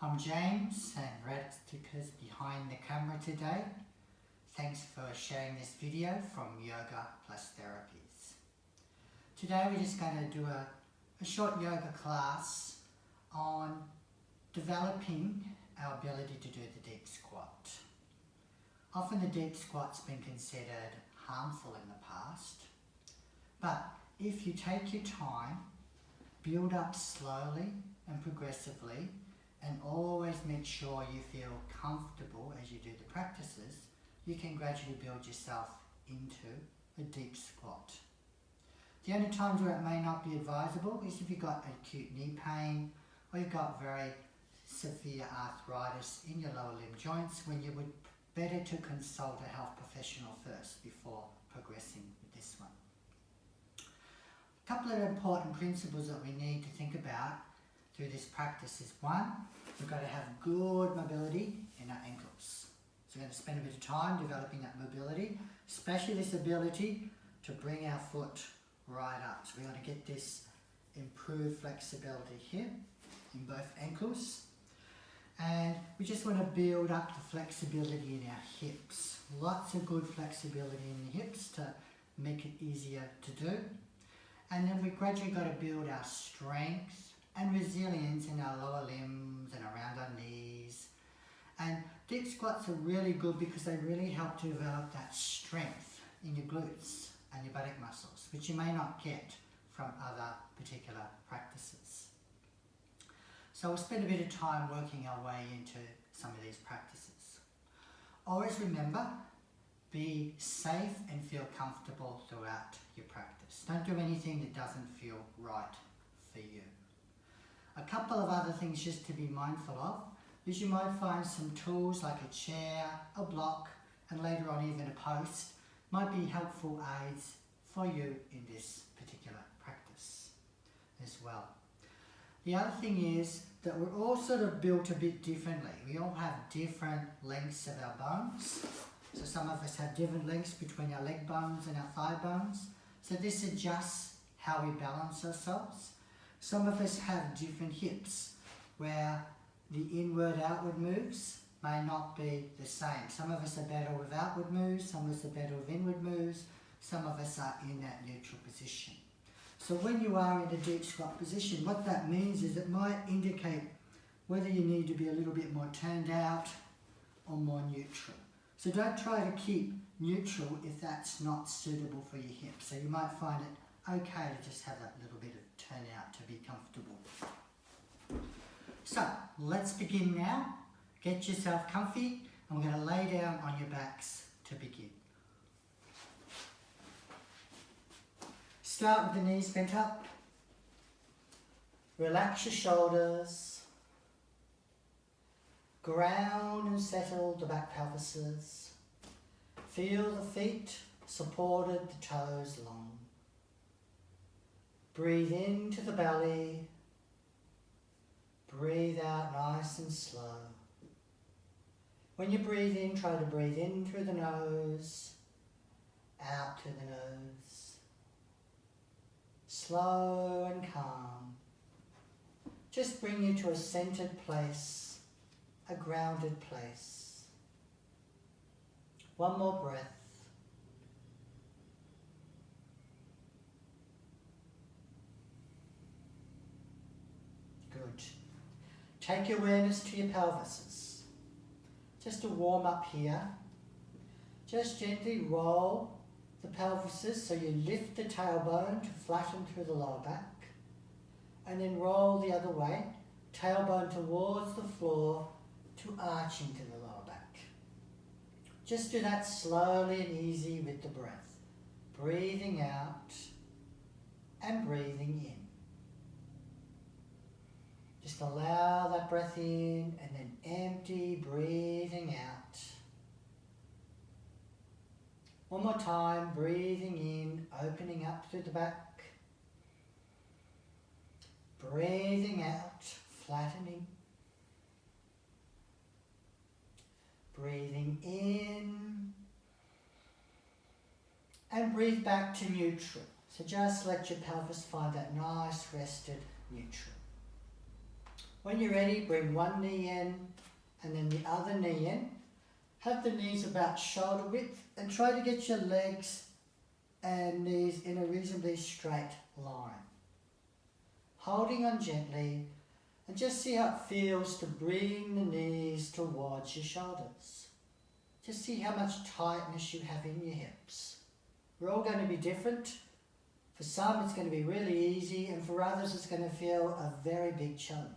I'm James and Red Stickers behind the camera today. Thanks for sharing this video from Yoga Plus Therapies. Today we're just going to do a short yoga class on developing our ability to do the deep squat. Often the deep squat's been considered harmful in the past, but if you take your time, build up slowly and progressively, and always make sure you feel comfortable as you do the practices, you can gradually build yourself into a deep squat. The only times where it may not be advisable is if you've got acute knee pain or you've got very severe arthritis in your lower limb joints, when you would better to consult a health professional first before progressing with this one. A couple of important principles that we need to think about through this practice is one, we've got to have good mobility in our ankles. So we're going to spend a bit of time developing that mobility, especially this ability to bring our foot right up. So we want to get this improved flexibility here in both ankles. And we just want to build up the flexibility in our hips. Lots of good flexibility in the hips to make it easier to do. And then we've gradually got to build our strength and resilience in our lower limbs and around our knees. And deep squats are really good because they really help to develop that strength in your glutes and your buttock muscles, which you may not get from other particular practices. So we'll spend a bit of time working our way into some of these practices. Always remember, be safe and feel comfortable throughout your practice. Don't do anything that doesn't feel right for you. A couple of other things just to be mindful of is you might find some tools like a chair, a block, and later on even a post might be helpful aids for you in this particular practice as well. The other thing is that we're all sort of built a bit differently. We all have different lengths of our bones. So some of us have different lengths between our leg bones and our thigh bones. So this adjusts how we balance ourselves. Some of us have different hips where the inward-outward moves may not be the same. Some of us are better with outward moves, some of us are better with inward moves, some of us are in that neutral position. So when you are in a deep squat position, what that means is it might indicate whether you need to be a little bit more turned out or more neutral. So don't try to keep neutral if that's not suitable for your hips. So you might find it okay to just have that little bit of turnout to be comfortable. So let's begin now. Get yourself comfy and we're going to lay down on your backs to begin. Start with the knees bent up. Relax your shoulders. Ground and settle the back pelvises. Feel the feet supported, the toes long. Breathe into the belly. Breathe out nice and slow. When you breathe in, try to breathe in through the nose, out through the nose. Slow and calm. Just bring you to a centered place, a grounded place. One more breath. Good. Take your awareness to your pelvises. Just to warm up here. Just gently roll the pelvises so you lift the tailbone to flatten through the lower back. And then roll the other way, tailbone towards the floor to arch into the lower back. Just do that slowly and easy with the breath. Breathing out and breathing in. Just allow that breath in and then empty, breathing out. One more time, breathing in, opening up through the back. Breathing out, flattening. Breathing in. And breathe back to neutral. So just let your pelvis find that nice rested neutral. When you're ready, bring one knee in and then the other knee in. Have the knees about shoulder width and try to get your legs and knees in a reasonably straight line. Holding on gently and just see how it feels to bring the knees towards your shoulders. Just see how much tightness you have in your hips. We're all going to be different. For some it's going to be really easy and for others it's going to feel a very big challenge.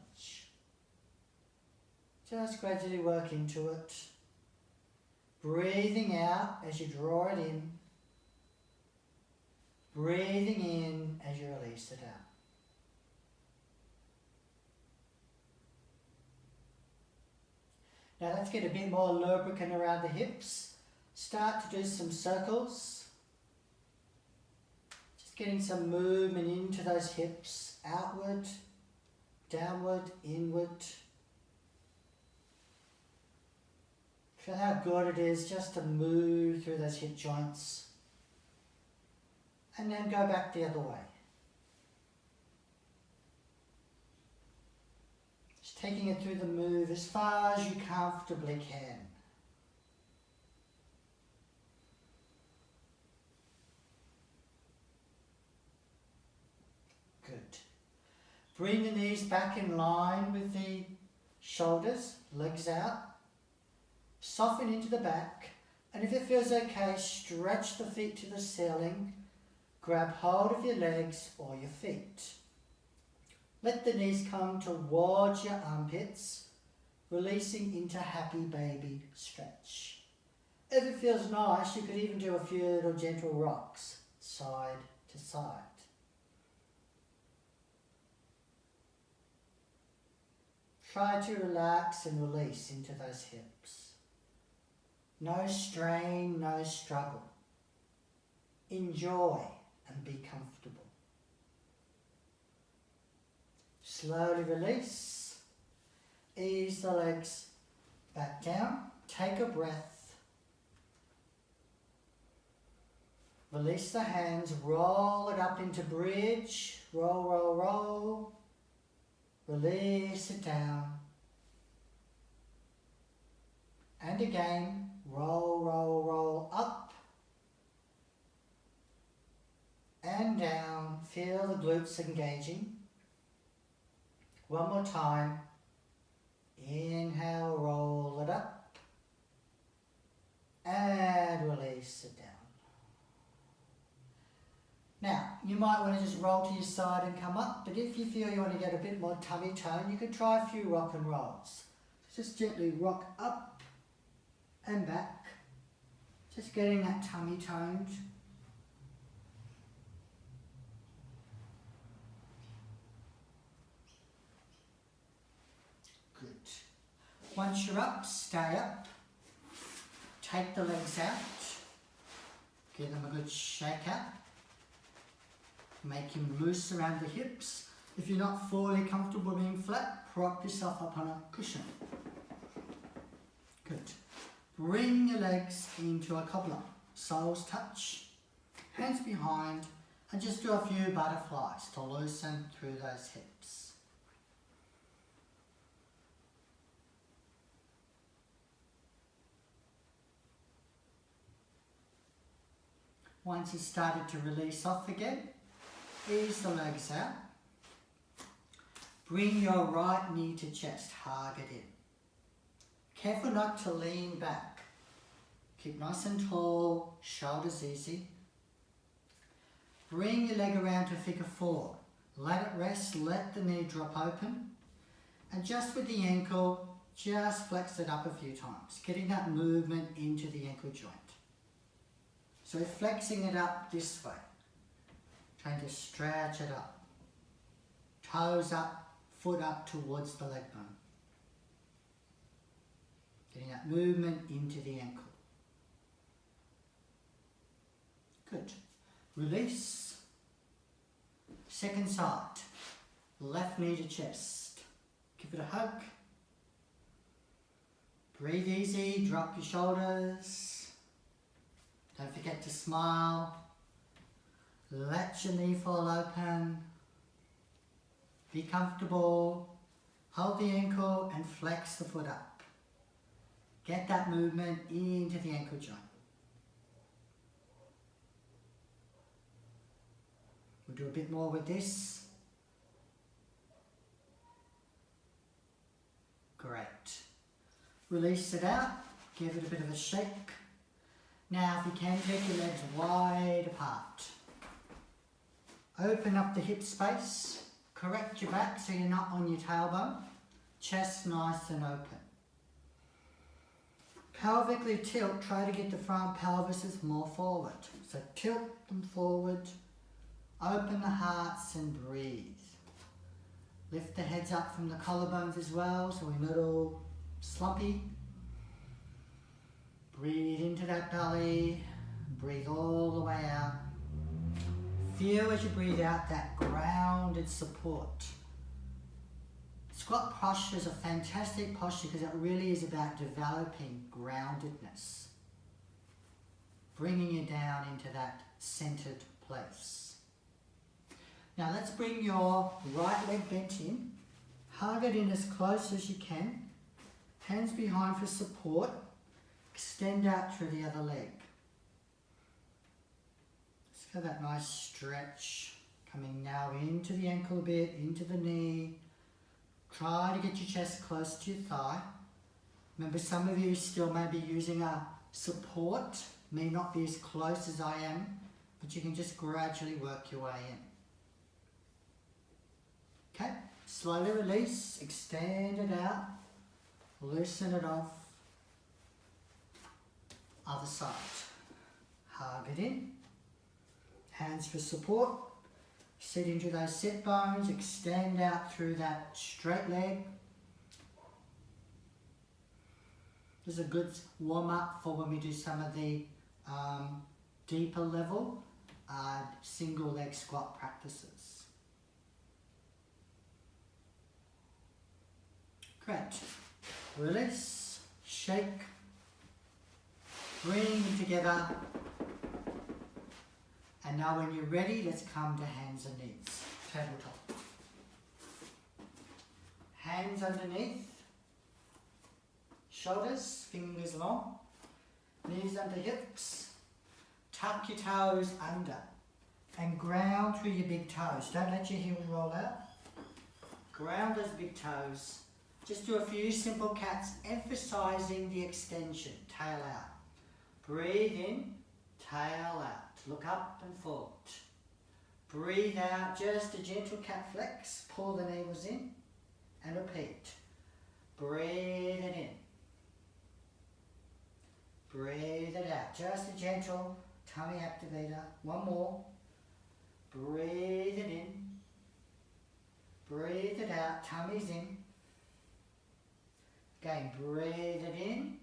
Just gradually work into it. Breathing out as you draw it in. Breathing in as you release it out. Now let's get a bit more lubricant around the hips. Start to do some circles. Just getting some movement into those hips. Outward, downward, inward. Feel how good it is just to move through those hip joints. And then go back the other way. Just taking it through the move as far as you comfortably can. Good. Bring the knees back in line with the shoulders, legs out. Soften into the back, and if it feels okay, stretch the feet to the ceiling. Grab hold of your legs or your feet. Let the knees come towards your armpits, releasing into happy baby stretch. If it feels nice, you could even do a few little gentle rocks, side to side. Try to relax and release into those hips. No strain, no struggle. Enjoy and be comfortable. Slowly release. Ease the legs back down. Take a breath. Release the hands. Roll it up into bridge. Roll, roll, roll. Release it down. And again. Roll, roll, roll up and down. Feel the glutes engaging. One more time. Inhale, roll it up and release it down. Now, you might want to just roll to your side and come up, but if you feel you want to get a bit more tummy tone, you could try a few rock and rolls. Just gently rock up and back, just getting that tummy toned. Good. Once you're up, stay up. Take the legs out. Give them a good shake out. Make them loose around the hips. If you're not fully comfortable being flat, prop yourself up on a cushion. Good. Bring your legs into a cobbler. Soles touch, hands behind, and just do a few butterflies to loosen through those hips. Once it's started to release off again, ease the legs out. Bring your right knee to chest, hug it in. Careful not to lean back. Keep nice and tall, shoulders easy. Bring your leg around to figure four. Let it rest, let the knee drop open. And just with the ankle, just flex it up a few times, getting that movement into the ankle joint. So flexing it up this way, trying to stretch it up. Toes up, foot up towards the leg bone. Getting that movement into the ankle. Good. Release. Second side. Left knee to chest. Give it a hug. Breathe easy, drop your shoulders. Don't forget to smile. Let your knee fall open. Be comfortable. Hold the ankle and flex the foot up. Get that movement into the ankle joint. We'll do a bit more with this. Great. Release it out. Give it a bit of a shake. Now, if you can, take your legs wide apart. Open up the hip space. Correct your back so you're not on your tailbone. Chest nice and open. Pelvically tilt. Try to get the front pelvises more forward. So tilt them forward. Open the hearts and breathe. Lift the heads up from the collarbones as well so we're not all slumpy. Breathe into that belly. Breathe all the way out. Feel as you breathe out that grounded support. Squat posture is a fantastic posture because it really is about developing groundedness. Bringing you down into that centered place. Now let's bring your right leg bent in. Hug it in as close as you can. Hands behind for support. Extend out through the other leg. Let's get that nice stretch. Coming now into the ankle a bit, into the knee. Try to get your chest close to your thigh. Remember, some of you still may be using a support. May not be as close as I am, but you can just gradually work your way in. Okay, slowly release, extend it out, loosen it off. Other side. Hug it in. Hands for support. Sit into those sit bones. Extend out through that straight leg. This is a good warm up for when we do some of the deeper level single leg squat practices. Great. Release. Shake. Bring them together. And now when you're ready, let's come to hands and knees. Tabletop. Hands underneath. Shoulders, fingers long. Knees under hips. Tuck your toes under. And ground through your big toes. Don't let your heels roll out. Ground those big toes. Just do a few simple cats, emphasizing the extension. Tail out. Breathe in, tail out. Look up and forward. Breathe out, just a gentle cat flex. Pull the navel in and repeat. Breathe it in. Breathe it out. Just a gentle tummy activator. One more. Breathe it in. Breathe it out. Tummy's in. Again, breathe it in.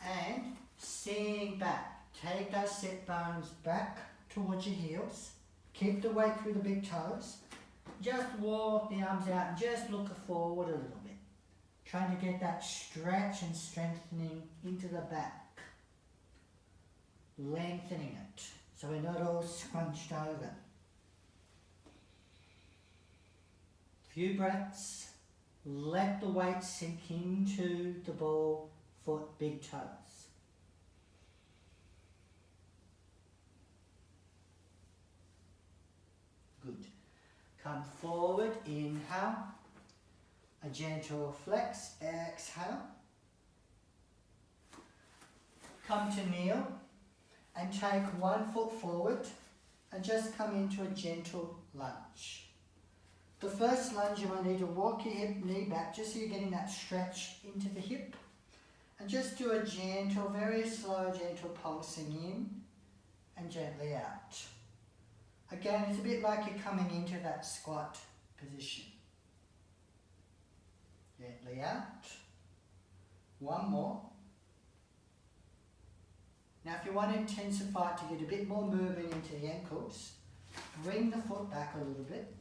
And sink back. Take those sit bones back towards your heels. Keep the weight through the big toes. Just walk the arms out and just look forward a little bit. Trying to get that stretch and strengthening into the back. Lengthening it so we're not all scrunched over. Few breaths. Let the weight sink into the ball, foot, big toes. Good. Come forward, inhale. A gentle flex, exhale. Come to kneel and take one foot forward and just come into a gentle lunge. The first lunge, you will need to walk your hip, knee back, just so you're getting that stretch into the hip. And just do a gentle, very slow, gentle pulsing in and gently out. Again, it's a bit like you're coming into that squat position. Gently out. One more. Now if you want to intensify it to get a bit more movement into the ankles, bring the foot back a little bit.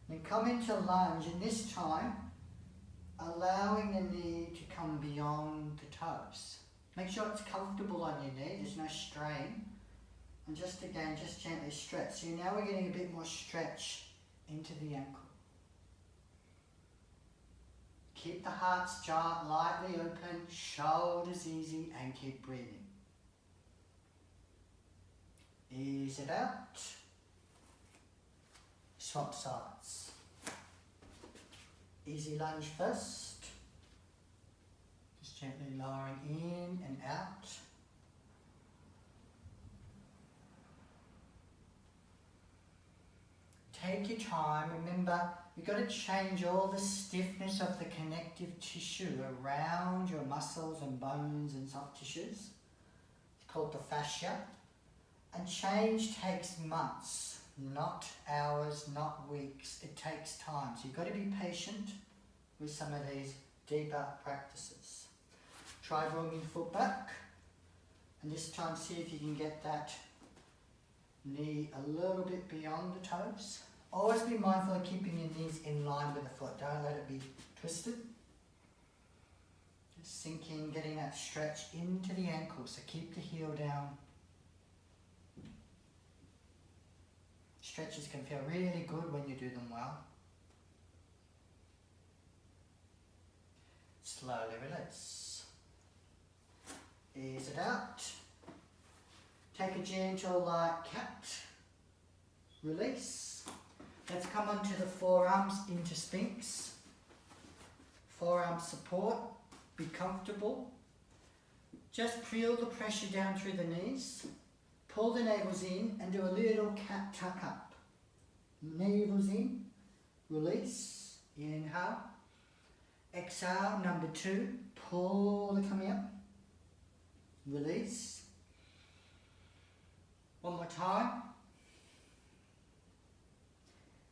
Then come into lunge, and this time, allowing the knee to come beyond the toes. Make sure it's comfortable on your knee, there's no strain. And just again, just gently stretch. So now we're getting a bit more stretch into the ankle. Keep the heart's jar lightly open, shoulders easy, and keep breathing. Ease it out. Swap sides. Easy lunge first. Just gently lowering in and out. Take your time. Remember, you've got to change all the stiffness of the connective tissue around your muscles and bones and soft tissues. It's called the fascia. And change takes months, not hours, not weeks. It takes time. So you've got to be patient with some of these deeper practices. Try drawing your foot back. And this time see if you can get that knee a little bit beyond the toes. Always be mindful of keeping your knees in line with the foot. Don't let it be twisted. Just sinking, getting that stretch into the ankle. So keep the heel down. Stretches can feel really good when you do them well. Slowly release. Ease it out. Take a gentle light cat. Release. Let's come onto the forearms into Sphinx. Forearm support. Be comfortable. Just feel the pressure down through the knees. Pull the navels in and do a little cat tuck up. Navels in. Release. Inhale. Exhale. Number 2. Pull the tummy up. Release. One more time.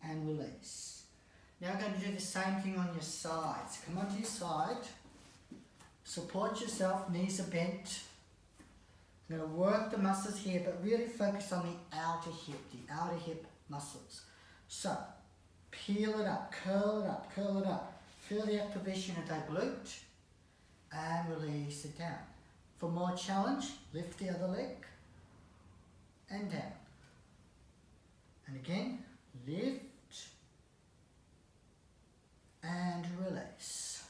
And release. Now we're going to do the same thing on your sides. Come onto your side. Support yourself, knees are bent. I'm going to work the muscles here, but really focus on the outer hip muscles. So, peel it up, curl it up, curl it up. Feel the activation of that glute and release it down. For more challenge, lift the other leg and down. And again, lift and release.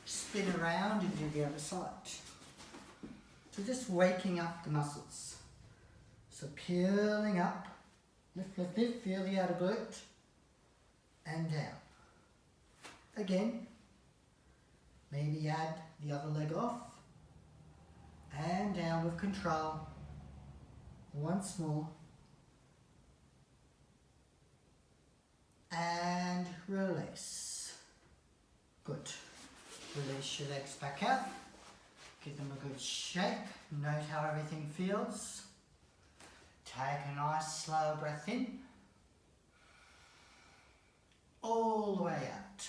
Spin around and do the other side. So just waking up the muscles. So peeling up, lift, lift, lift, feel the outer glute and down. Again, maybe add the other leg off and down with control. Once more. And release. Good. Release your legs back out. Give them a good shake. Note how everything feels. Take a nice slow breath in. All the way out.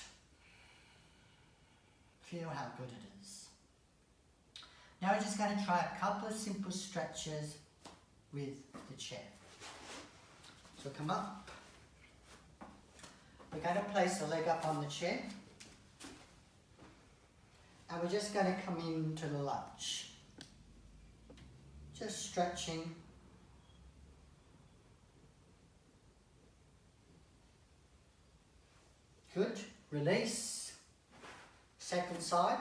Feel how good it is. Now we're just going to try a couple of simple stretches with the chair. So come up. We're going to place a leg up on the chair. And we're just going to come into the lunge. Just stretching. Good. Release. Second side.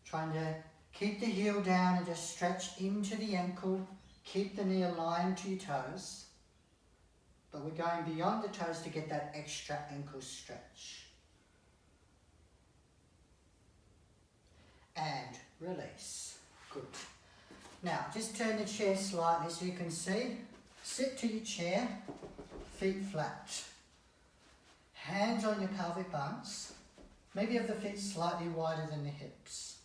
Trying to keep the heel down and just stretch into the ankle. Keep the knee aligned to your toes. But we're going beyond the toes to get that extra ankle stretch. And release. Good. Now, just turn the chair slightly so you can see. Sit to your chair, feet flat. Hands on your pelvic bones. Maybe have the feet slightly wider than the hips.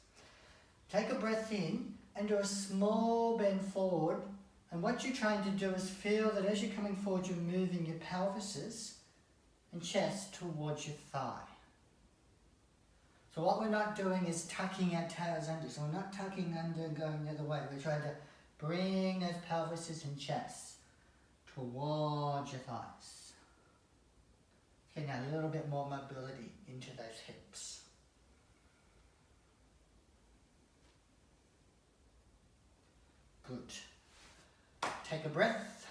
Take a breath in and do a small bend forward. And what you're trying to do is feel that as you're coming forward, you're moving your pelvises and chest towards your thigh. So what we're not doing is tucking our toes under. So we're not tucking under and going the other way. We're trying to bring those pelvises and chests towards your thighs. Okay, now a little bit more mobility into those hips. Good. Take a breath.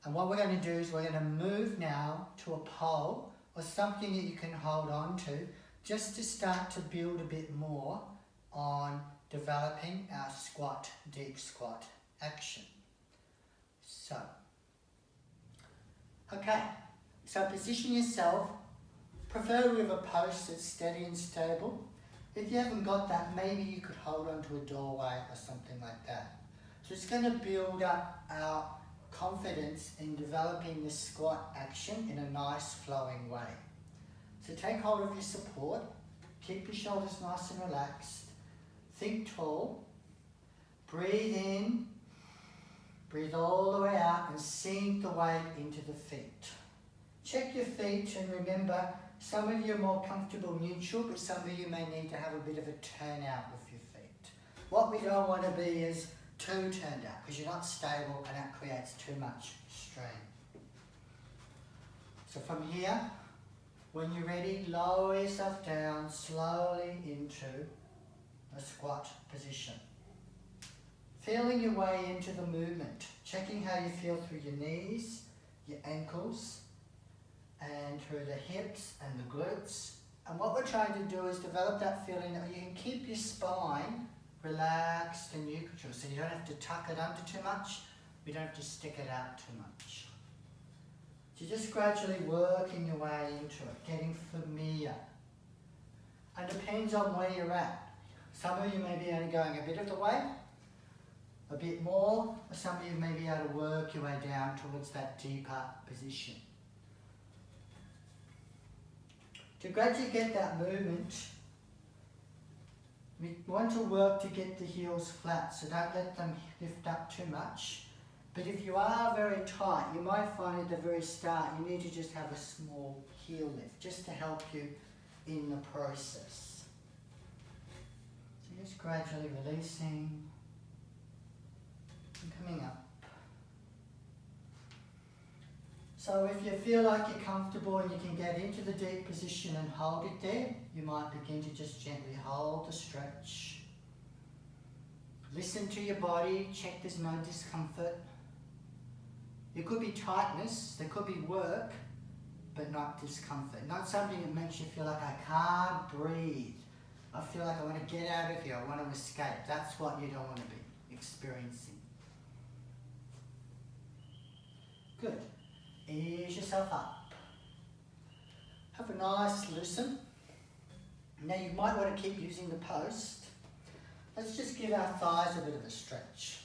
And what we're going to do is we're going to move now to a pole or something that you can hold on to. just to start to build a bit more on developing our squat, deep squat action. So, okay, so position yourself, preferably with a post that's steady and stable. If you haven't got that, maybe you could hold onto a doorway or something like that. So it's going to build up our confidence in developing this squat action in a nice flowing way. So take hold of your support, keep your shoulders nice and relaxed, think tall, breathe in, breathe all the way out and sink the weight into the feet. Check your feet and remember, some of you are more comfortable neutral, but some of you may need to have a bit of a turnout with your feet. What we don't want to be is too turned out, because you're not stable and that creates too much strain. So from here, when you're ready, lower yourself down slowly into a squat position. Feeling your way into the movement, checking how you feel through your knees, your ankles, and through the hips and the glutes. And what we're trying to do is develop that feeling that you can keep your spine relaxed and neutral, so you don't have to tuck it under too much, you don't have to stick it out too much. So just gradually working your way into it, getting familiar. And depends on where you're at. Some of you may be only going a bit of the way, a bit more, or some of you may be able to work your way down towards that deeper position. To gradually get that movement, we want to work to get the heels flat, so don't let them lift up too much. But if you are very tight, you might find at the very start you need to just have a small heel lift, just to help you in the process. So just gradually releasing and coming up. So if you feel like you're comfortable and you can get into the deep position and hold it there, you might begin to just gently hold the stretch. Listen to your body, check there's no discomfort. There could be tightness, there could be work, but not discomfort. Not something that makes you feel like I can't breathe. I feel like I want to get out of here, I want to escape. That's what you don't want to be experiencing. Good. Ease yourself up. Have a nice loosen. Now you might want to keep using the post. Let's just give our thighs a bit of a stretch.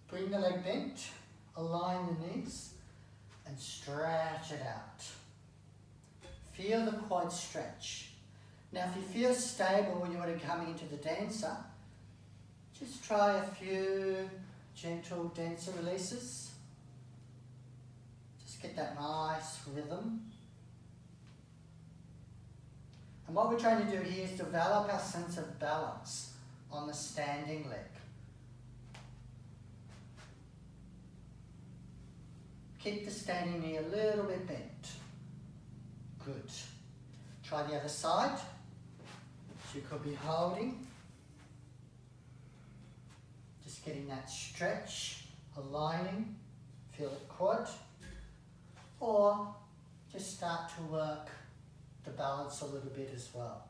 Bring the leg bent, align the knees, and stretch it out. Feel the quad stretch. Now if you feel stable when you're coming into the dancer, just try a few gentle dancer releases. Get that nice rhythm. And what we're trying to do here is develop our sense of balance on the standing leg. Keep the standing knee a little bit bent. Good. Try the other side. So you could be holding. Just getting that stretch, aligning. Feel the quad. Or just start to work the balance a little bit as well.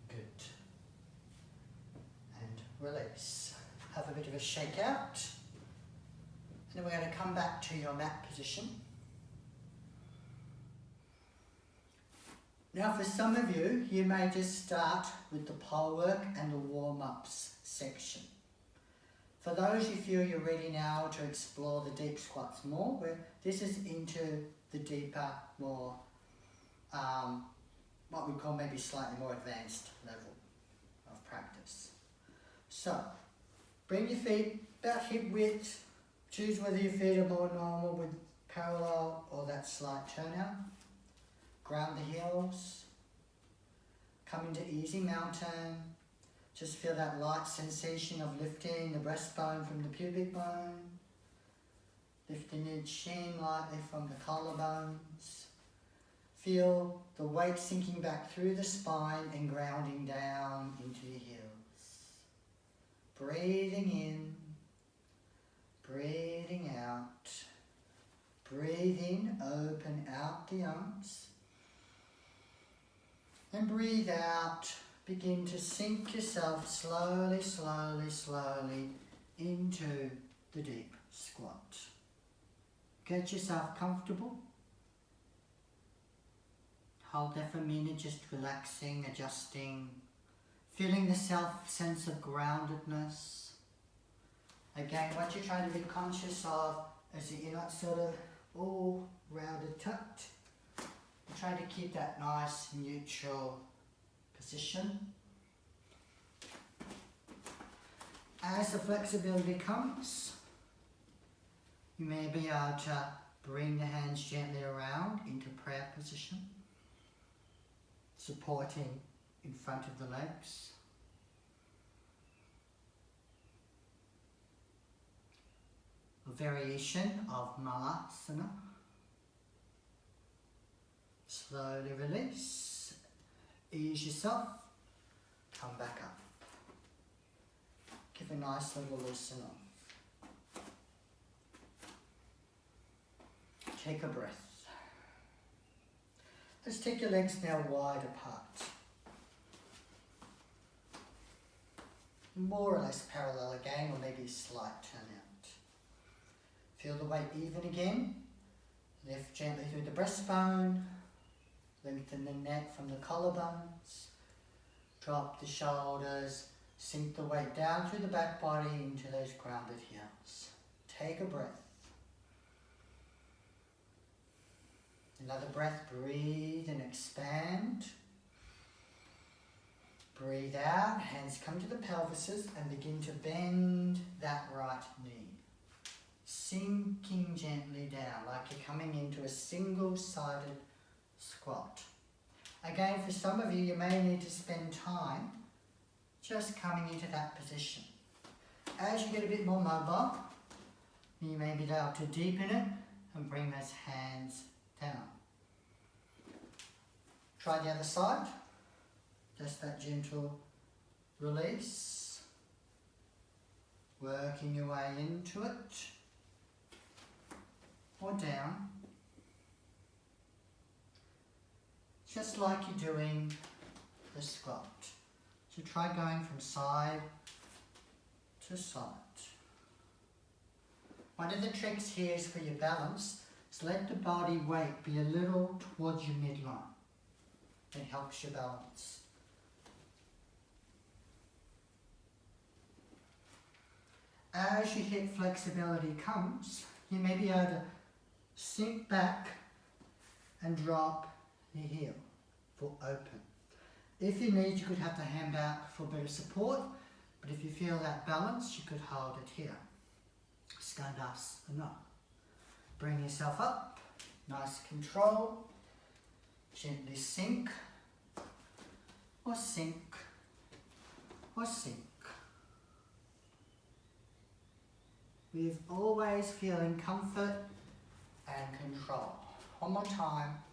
Good. And release. Have a bit of a shake out. And then we're going to come back to your mat position. Now for some of you, you may just start with the pole work and the warm-ups section. For those you feel you're ready now to explore the deep squats more, this is into the deeper, more, what we call maybe slightly more advanced level of practice. So, bring your feet about hip width, choose whether your feet are more normal with parallel or that slight turnout. Ground the heels, come into easy mountain, just feel that light sensation of lifting the breastbone from the pubic bone, lifting your chin lightly from the collarbones, feel the weight sinking back through the spine and grounding down into your heels. Breathing in, breathing out. Breathe in, open out the arms. And breathe out, begin to sink yourself slowly, slowly, slowly into the deep squat. Get yourself comfortable. Hold there for a minute, just relaxing, adjusting, feeling the sense of groundedness. Again, what you're trying to be conscious of is that you're not sort of all rounded tucked. You're trying to keep that nice neutral position. As the flexibility comes, you may be able to bring the hands gently around into prayer position, supporting in front of the legs. A variation of Malasana. Slowly release, ease yourself, come back up. Give a nice little loosen off. Take a breath. Let's take your legs now wide apart. More or less parallel again, or maybe a slight turn out. Feel the weight even again. Lift gently through the breastbone. Lengthen the neck from the collarbones. Drop the shoulders. Sink the weight down through the back body into those grounded heels. Take a breath. Another breath. Breathe and expand. Breathe out. Hands come to the pelvises and begin to bend that right knee. Sinking gently down like you're coming into a single-sided squat. Again, for some of you, you may need to spend time just coming into that position. As you get a bit more mobile, you may be able to deepen it and bring those hands down. Try the other side. Just that gentle release. Working your way into it. Or down. Just like you're doing the squat. So try going from side to side. One of the tricks here is for your balance, is let the body weight be a little towards your midline. It helps your balance. As your hip flexibility comes, you may be able to sink back and drop your heel, foot open. If you need, you could have the hand back for a bit of support, but if you feel that balance, you could hold it here. Skandasana. Bring yourself up, nice control. Gently sink, or sink, or sink. With always feeling comfort and control. One more time.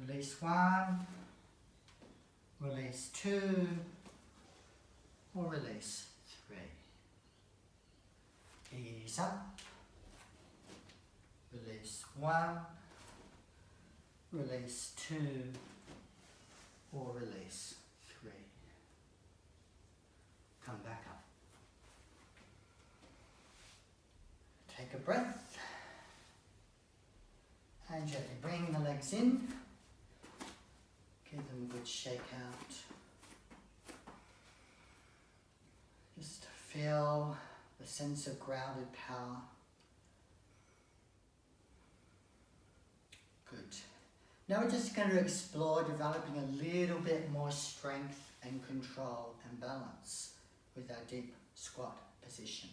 Release one, release two, or release three. Ease up. Release one, release two, or release three. Come back up. Take a breath. And gently bring the legs in. Give them a good shake out. Just feel the sense of grounded power. Good. Now we're just going to explore developing a little bit more strength and control and balance with our deep squat position.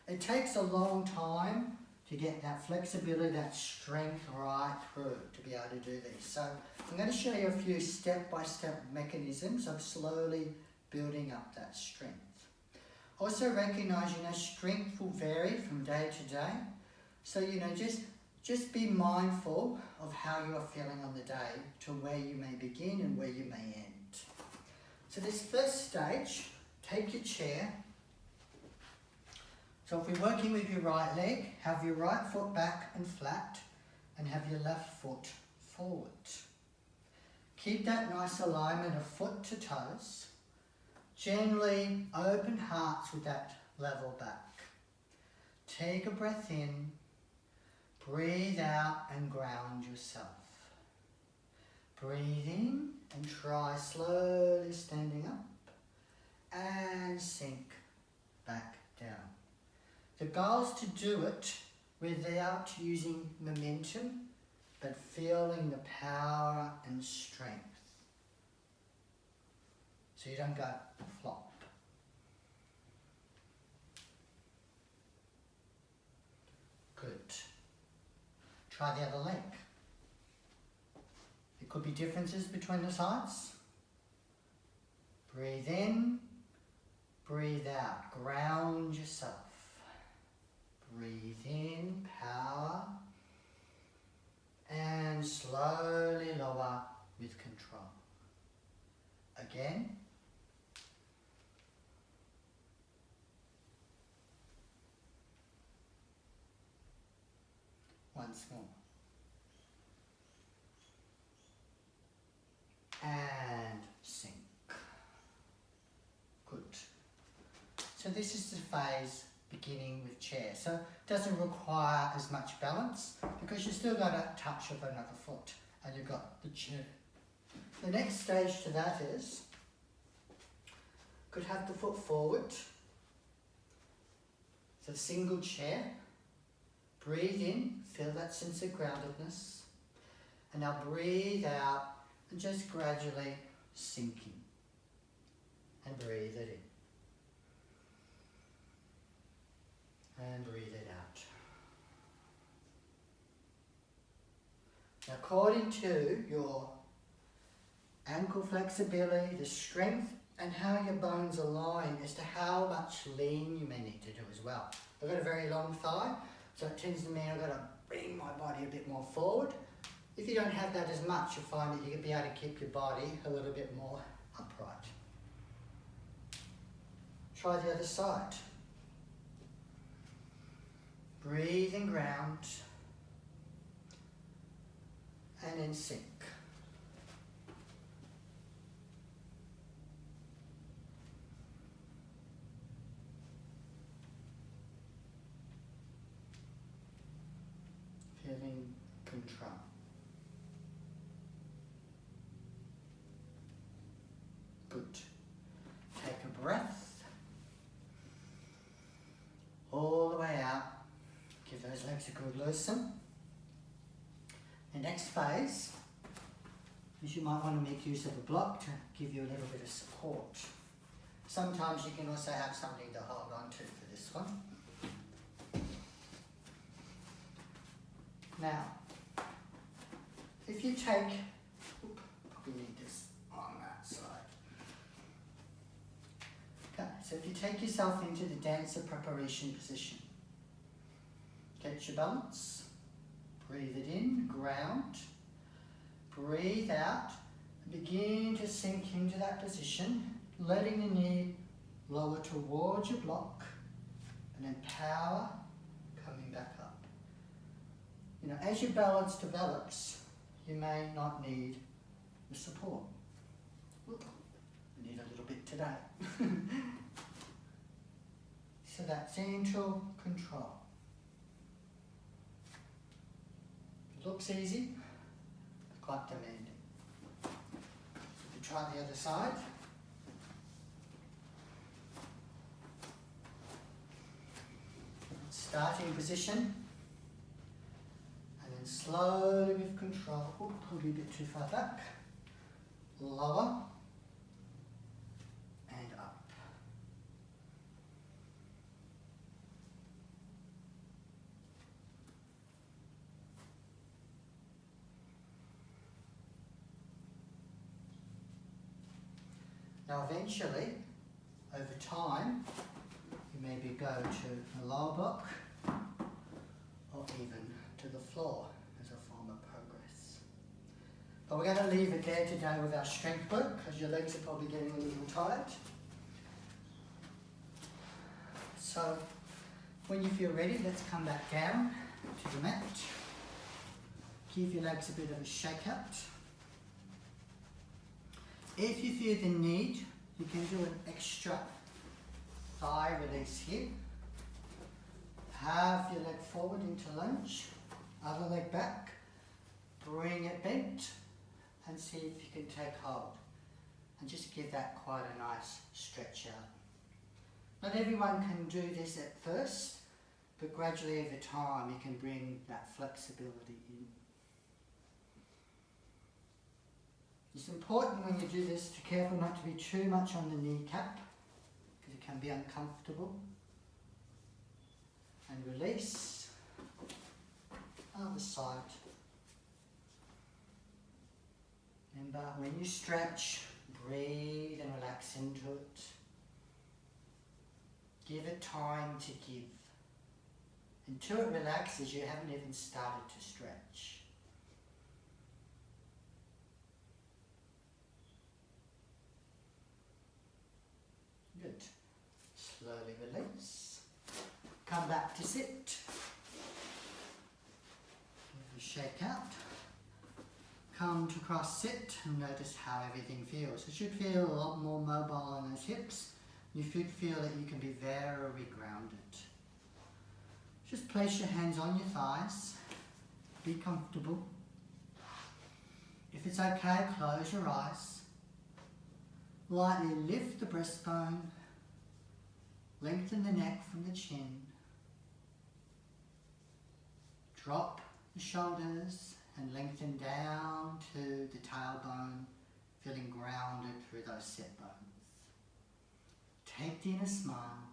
It takes a long time to get that flexibility, that strength right through to be able to do this. So I'm going to show you a few step-by-step mechanisms of slowly building up that strength. Also recognize, strength will vary from day to day. So, just be mindful of how you are feeling on the day to where you may begin and where you may end. So this first stage take your chair. So if we're working with your right leg, have your right foot back and flat and have your left foot forward. Keep that nice alignment of foot to toes. Gently open hearts with that level back. Take a breath in, breathe out and ground yourself. Breathe in and try slowly standing up and sink back down. The goal is to do it without using momentum, but feeling the power and strength. So you don't go flop. Good. Try the other leg. There could be differences between the sides. Breathe in, breathe out, ground yourself. Breathe in, power, and slowly lower with control. Again. Once more. And sink. Good. So this is the phase beginning with chair. So it doesn't require as much balance because you've still got a touch of another foot and you've got the chair. The next stage to that is, could have the foot forward. So single chair. Breathe in, feel that sense of groundedness. And now breathe out and just gradually sinking. And breathe it in. And breathe it out. Now, according to your ankle flexibility, the strength, and how your bones align as to how much lean you may need to do as well. I've got a very long thigh, so it tends to mean I've got to bring my body a bit more forward. If you don't have that as much, you'll find that you can be able to keep your body a little bit more upright. Try the other side. Breathe and ground. And then sink. Feeling control. Good. Take a breath. All the way out. Give those legs a good loosen. The next phase is you might want to make use of a block to give you a little bit of support. Sometimes you can also have something to hold on to for this one. Now, if you take, probably need this on that side. Okay, so if you take yourself into the dancer preparation position, get your balance, breathe it in, ground, breathe out, and begin to sink into that position, letting the knee lower towards your block, and then power coming back up. You know, as your balance develops, you may not need the support. I need a little bit today. So that central control. It looks easy, quite demanding. So if you try the other side. Starting position. Slowly with control, probably a bit too far back, lower and up. Now eventually, over time, you maybe go to a lower block or even to the floor as a form of progress. But we're going to leave it there today with our strength work because your legs are probably getting a little tired. So when you feel ready, let's come back down to the mat. Give your legs a bit of a shake out. If you feel the need, you can do an extra thigh release here. Have your leg forward into lunge, other leg back, bring it bent, and see if you can take hold. And just give that quite a nice stretch out. Not everyone can do this at first, but gradually over time you can bring that flexibility in. It's important when you do this to be careful not to be too much on the kneecap, because it can be uncomfortable. And release. Other side. Remember, when you stretch, breathe and relax into it. Give it time to give. Until it relaxes, you haven't even started to stretch. Good. Slowly release. Come back to sit. Give a shake out. Come to cross sit and notice how everything feels. It should feel a lot more mobile on those hips. You should feel that you can be very grounded. Just place your hands on your thighs. Be comfortable. If it's okay, close your eyes. Lightly lift the breastbone. Lengthen the neck from the chin. Drop the shoulders and lengthen down to the tailbone, feeling grounded through those sit bones. Take the inner smile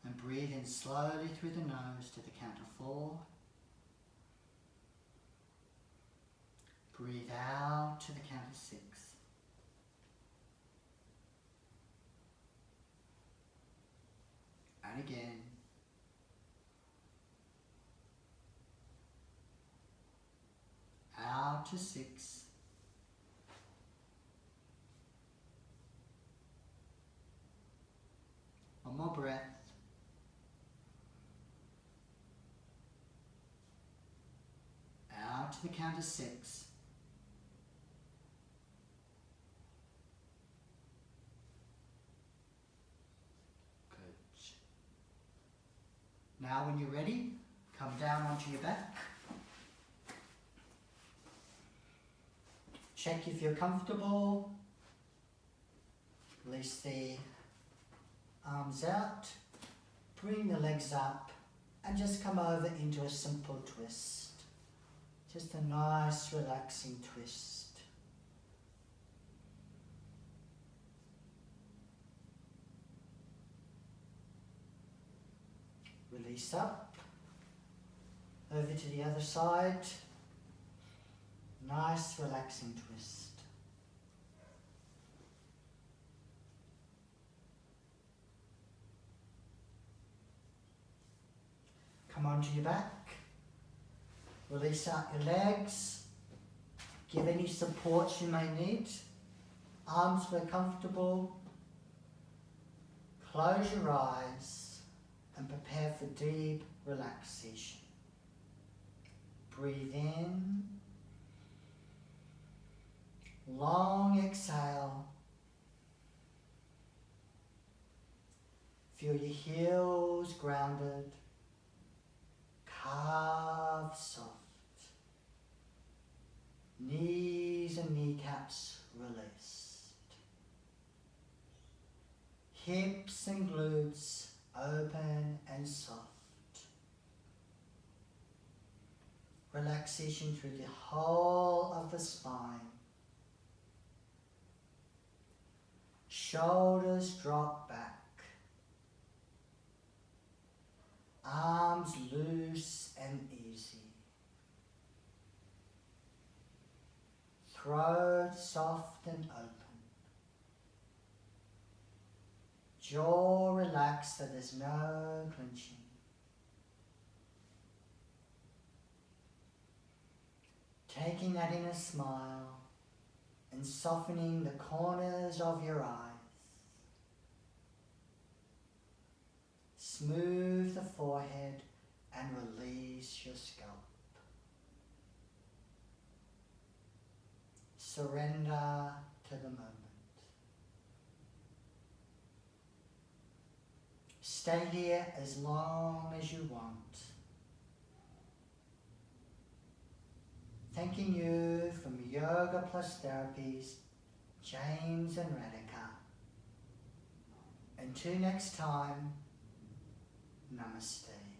and breathe in slowly through the nose to the count of 4. Breathe out to the count of 6. And again. Out to 6. One more breath. Out to the count of 6. Good. Now when you're ready, come down onto your back. Check if you're comfortable. Release the arms out. Bring the legs up and just come over into a simple twist. Just a nice relaxing twist. Release up. Over to the other side. Nice relaxing twist. Come onto your back. Release out your legs. Give any supports you may need. Arms were comfortable. Close your eyes and prepare for deep relaxation. Breathe in. Long exhale. Feel your heels grounded. Calves soft. Knees and kneecaps released. Hips and glutes open and soft. Relaxation through the whole of the spine. Shoulders drop back. Arms loose and easy. Throat soft and open. Jaw relaxed so there's no clenching. Taking that inner smile and softening the corners of your eyes. Smooth the forehead and release your scalp. Surrender to the moment. Stay here as long as you want. Thanking you from Yoga Plus Therapies, James and Radhika. Until next time, Namaste.